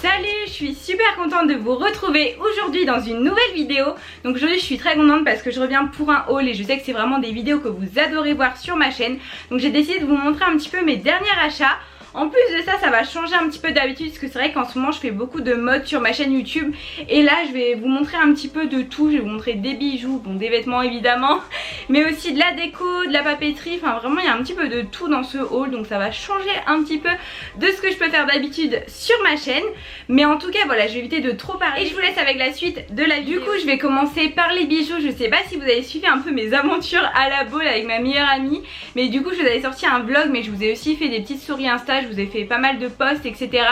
Salut, je suis super contente de vous retrouver aujourd'hui dans une nouvelle vidéo. Donc aujourd'hui je suis très contente parce que je reviens pour un haul et je sais que c'est vraiment des vidéos que vous adorez voir sur ma chaîne. Donc j'ai décidé de vous montrer un petit peu mes derniers achats. En plus de ça, ça va changer un petit peu d'habitude parce que c'est vrai qu'en ce moment je fais beaucoup de mode sur ma chaîne YouTube. Et là je vais vous montrer un petit peu de tout. Je vais vous montrer des bijoux, bon des vêtements évidemment, mais aussi de la déco, de la papeterie. Enfin vraiment il y a un petit peu de tout dans ce haul. Donc ça va changer un petit peu de ce que je peux faire d'habitude sur ma chaîne. Mais en tout cas voilà, je vais éviter de trop parler. Et je vous laisse avec la suite de la vidéo. Du coup je vais commencer par les bijoux. Je sais pas si vous avez suivi un peu mes aventures à la Baule avec ma meilleure amie. Mais du coup je vous avais sorti un vlog, mais je vous ai aussi fait des petites stories Insta. Je vous ai fait pas mal de posts etc.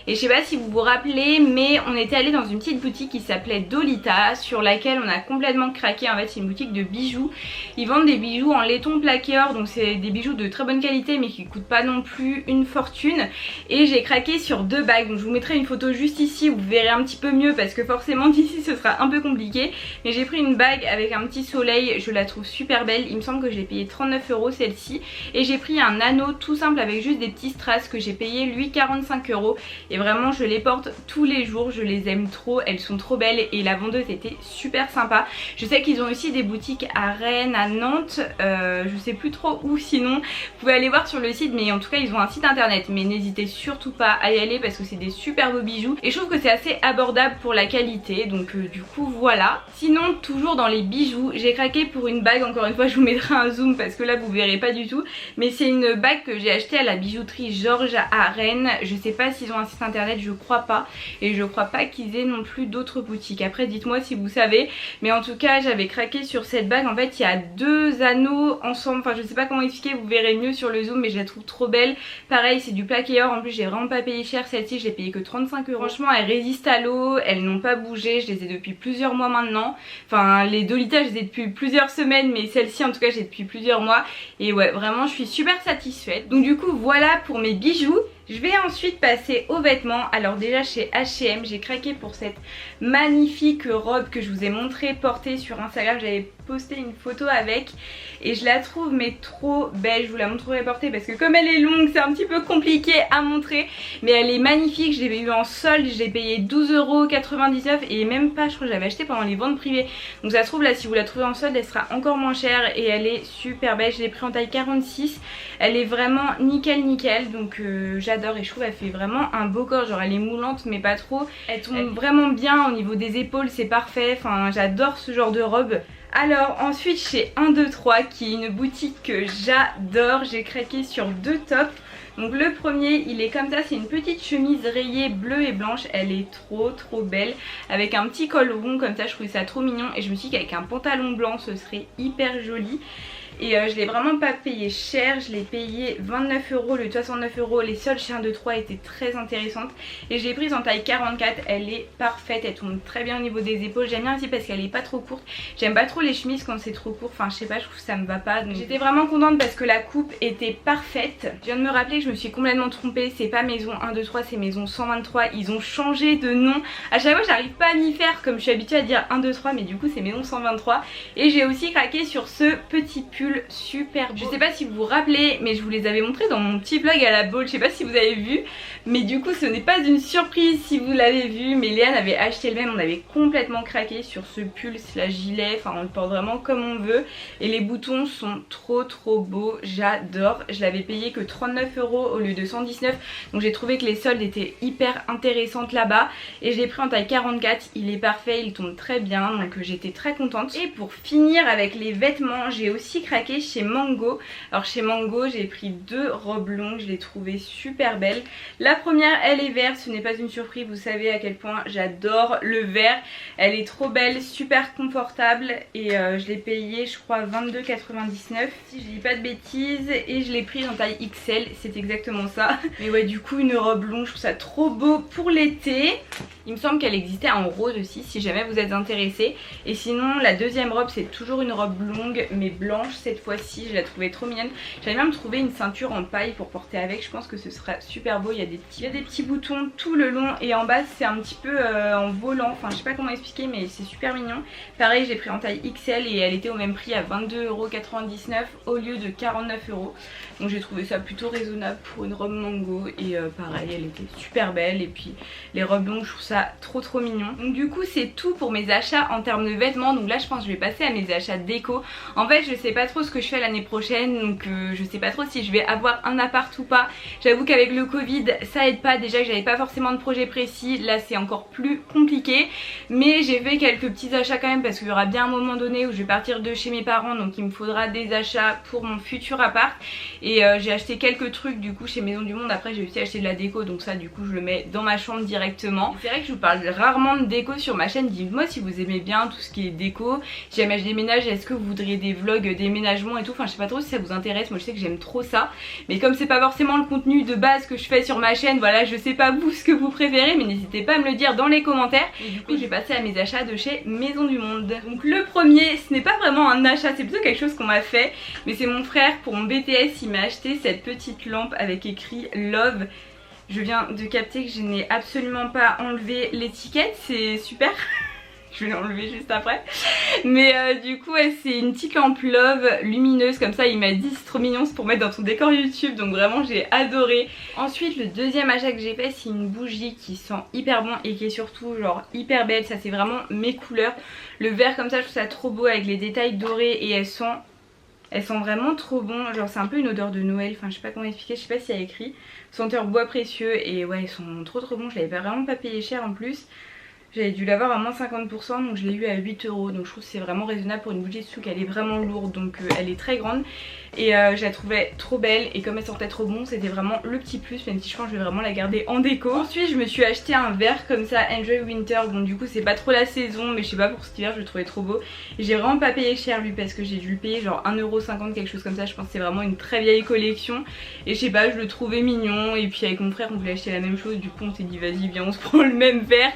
Et je sais pas si vous vous rappelez, mais on était allé dans une petite boutique qui s'appelait Dolita, sur laquelle on a complètement craqué. En fait c'est une boutique de bijoux. Ils vendent des bijoux en laiton plaqué or, donc c'est des bijoux de très bonne qualité mais qui coûtent pas non plus une fortune. Et j'ai craqué sur deux bagues, donc je vous mettrai une photo juste ici où vous verrez un petit peu mieux parce que forcément d'ici ce sera un peu compliqué. Mais j'ai pris une bague avec un petit soleil, je la trouve super belle. Il me semble que je l'ai payé 39 € celle-ci. Et j'ai pris un anneau tout simple avec juste des petits strass que j'ai payé lui 45 €. Et vraiment je les porte tous les jours, je les aime trop, elles sont trop belles et la vendeuse était super sympa. Je sais qu'ils ont aussi des boutiques à Rennes, à Nantes, je sais plus trop où sinon. Vous pouvez aller voir sur le site, mais en tout cas ils ont un site internet. Mais n'hésitez surtout pas à y aller parce que c'est des super beaux bijoux et je trouve que c'est assez abordable pour la qualité. Donc du coup voilà. Sinon toujours dans les bijoux, j'ai craqué pour une bague. Encore une fois je vous mettrai un zoom parce que là vous verrez pas du tout. Mais c'est une bague que j'ai achetée à la bijouterie Georges à Rennes. Je sais pas s'ils ont un site internet, je crois pas. Et je crois pas qu'ils aient non plus d'autres boutiques. Après dites-moi si vous savez. Mais en tout cas j'avais craqué sur cette bague. En fait il y a deux anneaux ensemble. Enfin je sais pas comment expliquer, vous verrez mieux sur le zoom. Mais je la trouve trop belle. Pareil c'est du plaqué or. En plus j'ai vraiment pas payé cher. Celle-ci je l'ai payé que 35 €. Franchement elles résistent à l'eau. Elles n'ont pas bougé. Je les ai depuis plusieurs mois maintenant. Enfin les Dolita je les ai depuis plusieurs semaines. Mais celle-ci en tout cas j'ai depuis plusieurs mois. Et ouais vraiment je suis super satisfaite. Donc du coup voilà pour mes bijoux. Je vais ensuite passer aux vêtements. Alors déjà chez H&M j'ai craqué pour cette magnifique robe que je vous ai montré portée sur Instagram. J'avais posté une photo avec et je la trouve mais trop belle. Je vous la montrerai portée parce que comme elle est longue c'est un petit peu compliqué à montrer. Mais elle est magnifique, je l'ai eu en solde, je l'ai payé 12,99 € et même pas, je crois que j'avais acheté pendant les ventes privées. Donc ça se trouve là si vous la trouvez en solde elle sera encore moins chère et elle est super belle. Je l'ai pris en taille 46. Elle est vraiment nickel donc j'adore et je trouve elle fait vraiment un beau corps. Genre elle est moulante mais pas trop. Elle tombe vraiment bien au niveau des épaules, c'est parfait. Enfin j'adore ce genre de robe. Alors ensuite chez 123 qui est une boutique que j'adore, j'ai craqué sur deux tops. Donc le premier il est comme ça, c'est une petite chemise rayée bleue et blanche. Elle est trop belle avec un petit col rond comme ça, je trouvais ça trop mignon. Et je me suis dit qu'avec un pantalon blanc ce serait hyper joli. Et je l'ai vraiment pas payé cher, je l'ai payé 29 € le 69 €. Les soldes chez 123 étaient très intéressantes. Et je l'ai prise en taille 44, elle est parfaite, elle tombe très bien au niveau des épaules. J'aime bien aussi parce qu'elle est pas trop courte. J'aime pas trop les chemises quand c'est trop court, enfin je sais pas, je trouve que ça me va pas. Donc j'étais vraiment contente parce que la coupe était parfaite. Je viens de me rappeler que je me suis complètement trompée, c'est pas maison 123, c'est maison 123. Ils ont changé de nom. À chaque fois j'arrive pas à m'y faire comme je suis habituée à dire 123, mais du coup c'est maison 123. Et j'ai aussi craqué sur ce petit pull super beau. Je sais pas si vous vous rappelez mais je vous les avais montrés dans mon petit vlog à la Baule, je sais pas si vous avez vu. Mais du coup ce n'est pas une surprise si vous l'avez vu. Mais Léane avait acheté le même, on avait complètement craqué sur ce pull slash gilet. Enfin on le porte vraiment comme on veut. Et les boutons sont trop beaux, j'adore. Je l'avais payé que 39 € au lieu de 119. Donc j'ai trouvé que les soldes étaient hyper intéressantes là-bas. Et je l'ai pris en taille 44, il est parfait, il tombe très bien. Donc j'étais très contente. Et pour finir avec les vêtements, j'ai aussi craqué chez Mango. Alors chez Mango j'ai pris deux robes longues, je les trouvais super belles. La première elle est verte, ce n'est pas une surprise, vous savez à quel point j'adore le vert. Elle est trop belle, super confortable et je l'ai payée je crois 22,99 si je dis pas de bêtises. Et je l'ai prise en taille XL, c'est exactement ça. Mais ouais du coup une robe longue, je trouve ça trop beau pour l'été. Il me semble qu'elle existait en rose aussi si jamais vous êtes intéressés. Et sinon la deuxième robe c'est toujours une robe longue mais blanche cette fois-ci, je la trouvais trop mignonne. J'avais même trouvé une ceinture en paille pour porter avec, je pense que ce sera super beau. Il y a des petits boutons tout le long et en bas c'est un petit peu en volant, enfin je sais pas comment expliquer mais c'est super mignon. Pareil j'ai pris en taille XL et elle était au même prix à 22,99 € au lieu de 49 €. Donc j'ai trouvé ça plutôt raisonnable pour une robe mango et pareil elle était super belle. Et puis les robes longues je trouve ça trop mignon. Donc du coup c'est tout pour mes achats en termes de vêtements. Donc là je pense que je vais passer à mes achats déco. En fait je sais pas trop ce que je fais l'année prochaine, donc je sais pas trop si je vais avoir un appart ou pas. J'avoue qu'avec le Covid ça aide pas, déjà que j'avais pas forcément de projet précis, là c'est encore plus compliqué. Mais j'ai fait quelques petits achats quand même parce qu'il y aura bien un moment donné où je vais partir de chez mes parents, donc il me faudra des achats pour mon futur appart. Et j'ai acheté quelques trucs du coup chez Maison du Monde. Après j'ai aussi acheté de la déco, donc ça du coup je le mets dans ma chambre directement. C'est vrai que je vous parle rarement de déco sur ma chaîne. Dites-moi si vous aimez bien tout ce qui est déco. Si jamais je déménage, est-ce que vous voudriez des vlogs déménagement et tout. Enfin je sais pas trop si ça vous intéresse, moi je sais que j'aime trop ça. Mais comme c'est pas forcément le contenu de base que je fais sur ma chaîne, voilà, je sais pas vous ce que vous préférez, mais n'hésitez pas à me le dire dans les commentaires. Et du coup je vais passer à mes achats de chez Maison du Monde. Donc le premier, ce n'est pas vraiment un achat, c'est plutôt quelque chose qu'on m'a fait. Mais c'est mon frère pour mon BTS, il m'a acheté cette petite lampe avec écrit Love. Je viens de capter que je n'ai absolument pas enlevé l'étiquette, c'est super. Je vais l'enlever juste après. Mais du coup ouais, c'est une petite lampe Love lumineuse comme ça. Il m'a dit c'est trop mignon, c'est pour mettre dans ton décor YouTube. Donc vraiment j'ai adoré. Ensuite le deuxième achat que j'ai fait c'est une bougie qui sent hyper bon et qui est surtout genre hyper belle. Ça c'est vraiment mes couleurs. Le vert comme ça je trouve ça trop beau avec les détails dorés. Et elles sont vraiment trop bon, genre c'est un peu une odeur de Noël, enfin je sais pas comment expliquer, je sais pas s'il y a écrit. Senteur bois précieux et ouais elles sont trop bons, je l'avais vraiment pas payé cher en plus. J'avais dû l'avoir à moins 50%, donc je l'ai eu à 8 €. Donc je trouve que c'est vraiment raisonnable pour une bougie de souk. Elle est vraiment lourde, donc elle est très grande. Et je la trouvais trop belle. Et comme elle sentait trop bon, c'était vraiment le petit plus. Même si je pense que je vais vraiment la garder en déco. Ensuite je me suis acheté un verre comme ça, Enjoy Winter. Bon du coup c'est pas trop la saison, mais je sais pas, pour cet hiver je le trouvais trop beau. Et j'ai vraiment pas payé cher lui parce que j'ai dû le payer genre 1,50 € quelque chose comme ça. Je pense que c'est vraiment une très vieille collection. Et je sais pas, je le trouvais mignon. Et puis avec mon frère on voulait acheter la même chose. Du coup on s'est dit vas-y viens on se prend le même verre.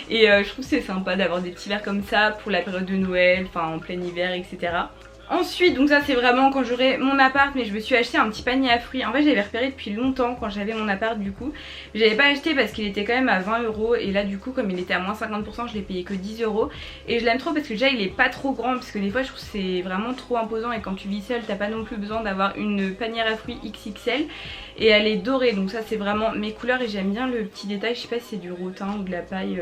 Et je trouve que c'est sympa d'avoir des petits verres comme ça pour la période de Noël, enfin en plein hiver etc. Ensuite, donc ça c'est vraiment quand j'aurai mon appart, mais je me suis acheté un petit panier à fruits. En fait j'avais repéré depuis longtemps quand j'avais mon appart du coup. J'avais pas acheté parce qu'il était quand même à 20 € et là du coup comme il était à moins 50% je l'ai payé que 10 €. Et je l'aime trop parce que déjà il est pas trop grand, parce que des fois je trouve que c'est vraiment trop imposant et quand tu vis seule t'as pas non plus besoin d'avoir une panière à fruits XXL. Et elle est dorée, donc ça c'est vraiment mes couleurs et j'aime bien le petit détail, je sais pas si c'est du rotin ou de la paille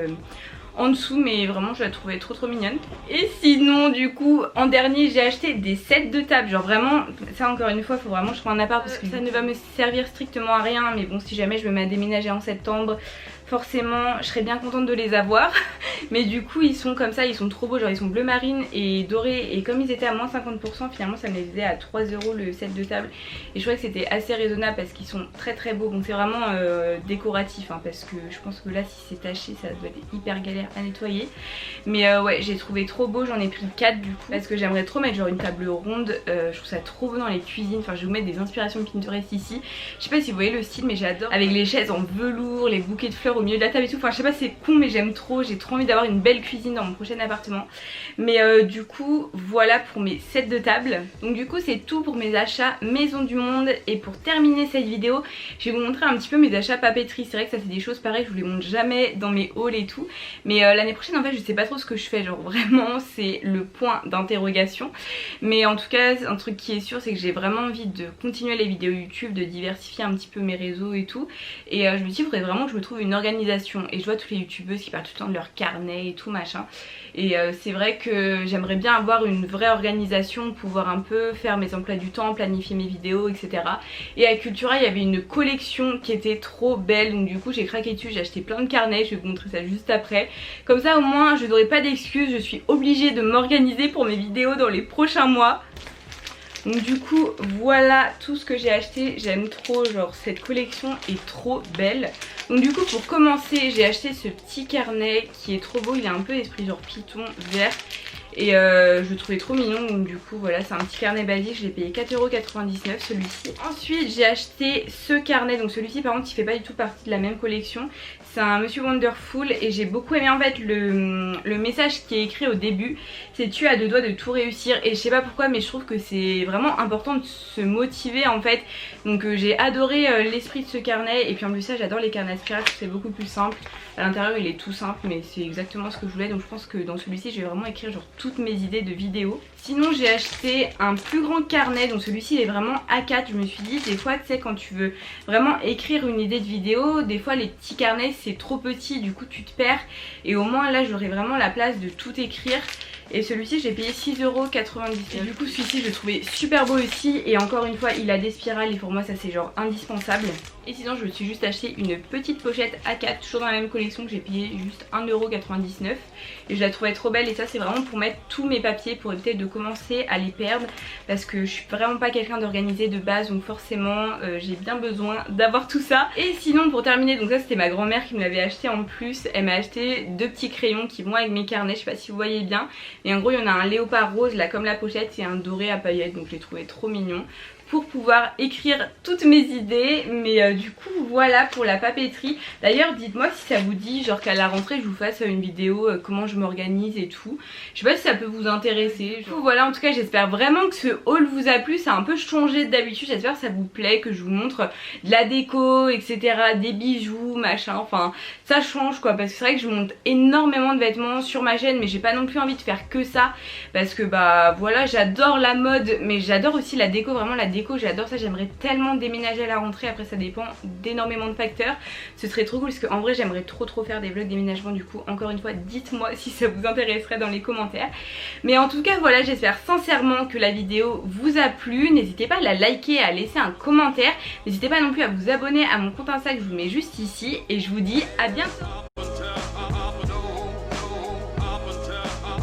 en dessous, mais vraiment je la trouvais trop mignonne. Et sinon du coup en dernier j'ai acheté des sets de table, genre vraiment ça encore une fois faut vraiment que je trouve un appart parce que ça ne va me servir strictement à rien. Mais bon si jamais je me mets à déménager en septembre forcément je serais bien contente de les avoir. Mais du coup ils sont comme ça, ils sont trop beaux, genre ils sont bleu marine et dorés. Et comme ils étaient à moins 50% finalement ça me les faisait à 3 € le set de table. Et je trouvais que c'était assez raisonnable parce qu'ils sont très beaux. Donc c'est vraiment décoratif hein, parce que je pense que là si c'est taché ça doit être hyper galère à nettoyer. Mais ouais j'ai trouvé trop beau, j'en ai pris 4 du coup parce que j'aimerais trop mettre genre une table ronde. Je trouve ça trop beau dans les cuisines, enfin je vais vous mettre des inspirations Pinterest ici. Je sais pas si vous voyez le style mais j'adore, avec les chaises en velours, les bouquets de fleurs au milieu de la table et tout. Enfin je sais pas, c'est con mais j'aime trop, j'ai trop envie d'avoir une belle cuisine dans mon prochain appartement. Mais du coup voilà pour mes sets de table. Donc du coup c'est tout pour mes achats Maison du Monde. Et pour terminer cette vidéo je vais vous montrer un petit peu mes achats papeterie. C'est vrai que ça c'est des choses pareilles, je vous les montre jamais dans mes hauls et tout. Mais l'année prochaine en fait je sais pas trop ce que je fais, genre vraiment c'est le point d'interrogation. Mais en tout cas un truc qui est sûr c'est que j'ai vraiment envie de continuer les vidéos YouTube, de diversifier un petit peu mes réseaux et tout. Et je me dis il faudrait vraiment que je me trouve une organisation. Et je vois toutes les youtubeuses qui parlent tout le temps de leur carnet et tout machin. Et c'est vrai que j'aimerais bien avoir une vraie organisation, pouvoir un peu faire mes emplois du temps, planifier mes vidéos etc. Et à Cultura il y avait une collection qui était trop belle, donc du coup j'ai craqué dessus, j'ai acheté plein de carnets, je vais vous montrer ça juste après. Comme ça au moins je n'aurai pas d'excuses, je suis obligée de m'organiser pour mes vidéos dans les prochains mois. Donc du coup voilà tout ce que j'ai acheté, j'aime trop, genre cette collection est trop belle. Donc du coup pour commencer j'ai acheté ce petit carnet qui est trop beau, il est un peu esprit genre python vert. et je le trouvais trop mignon. Donc du coup voilà, c'est un petit carnet basique, je l'ai payé 4,99€ celui-ci. Ensuite j'ai acheté ce carnet, donc celui-ci par contre il fait pas du tout partie de la même collection. C'est un Monsieur Wonderful et j'ai beaucoup aimé en fait le message qui est écrit au début. C'est tu as deux doigts de tout réussir, et je sais pas pourquoi mais je trouve que c'est vraiment important de se motiver en fait. Donc j'ai adoré l'esprit de ce carnet, et puis en plus ça j'adore les carnets à scratch, c'est beaucoup plus simple. À l'intérieur il est tout simple mais c'est exactement ce que je voulais, donc je pense que dans celui-ci je vais vraiment écrire genre toutes mes idées de vidéos. Sinon j'ai acheté un plus grand carnet, donc celui-ci il est vraiment A4. Je me suis dit des fois tu sais quand tu veux vraiment écrire une idée de vidéo, des fois les petits carnets c'est trop petit, du coup tu te perds, et au moins là j'aurai vraiment la place de tout écrire. Et celui-ci j'ai payé 6,97€. Du coup celui-ci je le trouvais super beau aussi, et encore une fois il a des spirales et pour moi ça c'est genre indispensable. Et sinon je me suis juste acheté une petite pochette A4, toujours dans la même collection, que j'ai payé juste 1,99€, et je la trouvais trop belle. Et ça c'est vraiment pour mettre tous mes papiers, pour éviter de commencer à les perdre, parce que je suis vraiment pas quelqu'un d'organisé de base, donc forcément j'ai bien besoin d'avoir tout ça. Et sinon pour terminer, donc ça c'était ma grand-mère qui me l'avait acheté en plus. Elle m'a acheté deux petits crayons qui vont avec mes carnets, je sais pas si vous voyez bien. Et en gros il y en a un léopard rose là comme la pochette, et un doré à paillettes, donc je l'ai trouvé trop mignon pour pouvoir écrire toutes mes idées. Mais du coup voilà pour la papeterie. D'ailleurs dites-moi si ça vous dit genre qu'à la rentrée je vous fasse une vidéo comment je m'organise et tout. Je sais pas si ça peut vous intéresser. Du coup voilà, en tout cas j'espère vraiment que ce haul vous a plu. Ça a un peu changé d'habitude, j'espère que ça vous plaît, que je vous montre de la déco etc, des bijoux machin, enfin ça change quoi, parce que c'est vrai que je monte énormément de vêtements sur ma chaîne, mais j'ai pas non plus envie de faire que ça, parce que bah voilà, j'adore la mode mais j'adore aussi la déco. Vraiment la déco j'adore ça, j'aimerais tellement déménager à la rentrée. Après ça dépend d'énormément de facteurs, ce serait trop cool parce qu'en vrai j'aimerais trop faire des vlogs déménagement. Du coup encore une fois dites-moi si ça vous intéresserait dans les commentaires. Mais en tout cas voilà, j'espère sincèrement que la vidéo vous a plu. N'hésitez pas à la liker, à laisser un commentaire, n'hésitez pas non plus à vous abonner à mon compte Insta que je vous mets juste ici, et je vous dis à bientôt.